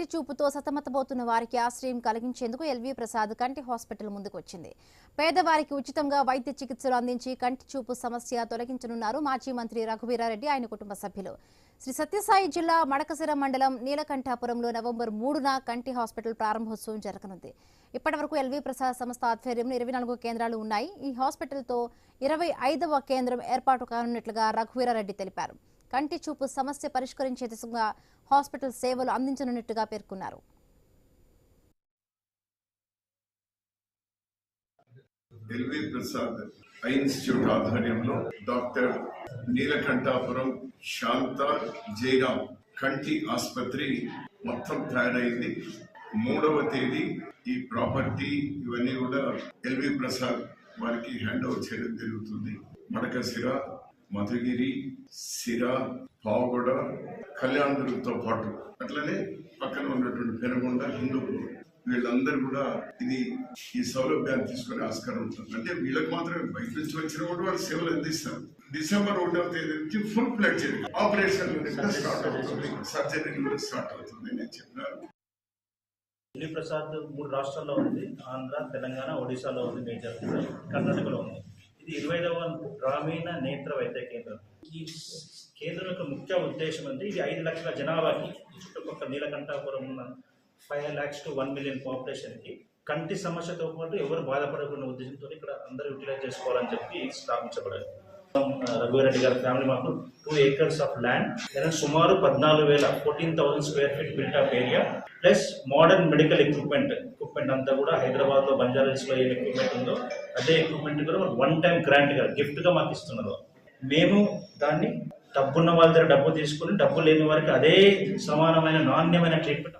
కంటి చూపుతో సతమతమవుతున్న వారికి ఆశ్రయం కలిగించేందుకు ఎల్వి ప్రసాద్ కంటి హాస్పిటల్ ముందుకు వచ్చింది. పేదవారికి ఉచితంగా వైద్య చికిత్సలు అందించి కంటి చూపు సమస్య తొలగించనున్నారు మాజీ మంత్రి రఘువీరారెడ్డి, ఆయన కుటుంబ సభ్యులు. శ్రీ సత్యసాయి జిల్లా మడకశిర మండలం నీలకంఠాపురంలో నవంబర్ 3న కంటి హాస్పిటల్ ప్రారంభోత్సవం జరగనుంది. ఇప్పటివరకు ఎల్వి ప్రసాద్ సంస్థ ఆధ్వర్యంలో 24 కేంద్రాలు ఉన్నాయి. ఈ హాస్పిటల్తో 25వ కేంద్రం ఏర్పాటు కానున్నట్లుగా రఘువీరారెడ్డి తెలిపారు. కంటి చూపు సమస్య పరిష్కరించే దిశగా హాస్పిటల్ సేవలు అందించనున్నట్టుగా పేర్కొన్నారు. ఎల్వి ప్రసాద్ ఐ ఇన్స్టిట్యూట్ ఆధ్వర్యంలో డాక్టర్ నీలకంఠాపురం శాంత జయరాం కంటి ఆసుపత్రి మొత్తం తయారైంది. 3వ తేదీ ఈ ప్రాపర్టీ ఇవన్నీ కూడా ఎల్వి ప్రసాద్ వారికి హ్యాండ్ ఓవర్ చేయడం జరుగుతుంది. మడకశిర, మధుగిరి, సిరా, పావుగొడ, కళ్యాణదుర్గంతో పాటు అట్లనే పక్కన ఉన్నటువంటి పెనుగొండ, హిందూపూర్ వీళ్ళందరూ కూడా ఈ సౌలభ్యాన్ని తీసుకునే ఆస్కారం ఉంటుంది. అంటే వీళ్ళకి మాత్రమే బయట నుంచి వచ్చిన కూడా వాళ్ళు సేవలు అందిస్తారు. డిసెంబర్ 1వ తేదీ నుంచి ఫుల్ ఫ్లెడ్జ్ ఆపరేషన్ స్టార్ట్ అవుతుంది, సర్జరీ కూడా స్టార్ట్ అవుతుంది నేను చెప్పినాను. ఎల్వి ప్రసాద్ 3 రాష్ట్రాల్లో ఉంది. ఆంధ్ర, తెలంగాణ, ఒడిశాలో ఉంది, మేజర్ కర్ణాటకలో ఉంది. ఇది 25వ గ్రామీణ నేత్ర వైద్య కేంద్రం. ఈ కేంద్రం యొక్క ముఖ్య ఉద్దేశం అంటే ఇది 5 లక్షల జనాభాకి, చుట్టుపక్కల నీలకంఠాపురం ఉన్న 5 lakhs to 1 million పాపులేషన్కి కంటి సమస్యతో పాటు ఎవరు బాధపడకుండా ఉద్దేశంతో ఇక్కడ అందరూ యూటిలైజ్ చేసుకోవాలని చెప్పి స్థాపించబడారు. రఘువీరారెడ్డి గారి ఫ్యామిలీ మాకు 2 acres ఆఫ్ ల్యాండ్, సుమారు 14,000 square feet built up area, plus modern medical equipment అంతా కూడా హైదరాబాద్ లో బంజారాహిల్స్ లో ఏ ఎక్విప్మెంట్ ఉందో అదే ఎక్విప్మెంట్ కూడా 1 time గ్రాంట్ గా గిఫ్ట్ గా మాకు ఇస్తున్నారు. మేము దాన్ని డబ్బున్న వాళ్ళ దగ్గర డబ్బు తీసుకుని డబ్బు లేని వారికి అదే సమానమైన నాణ్యమైన ట్రీట్మెంట్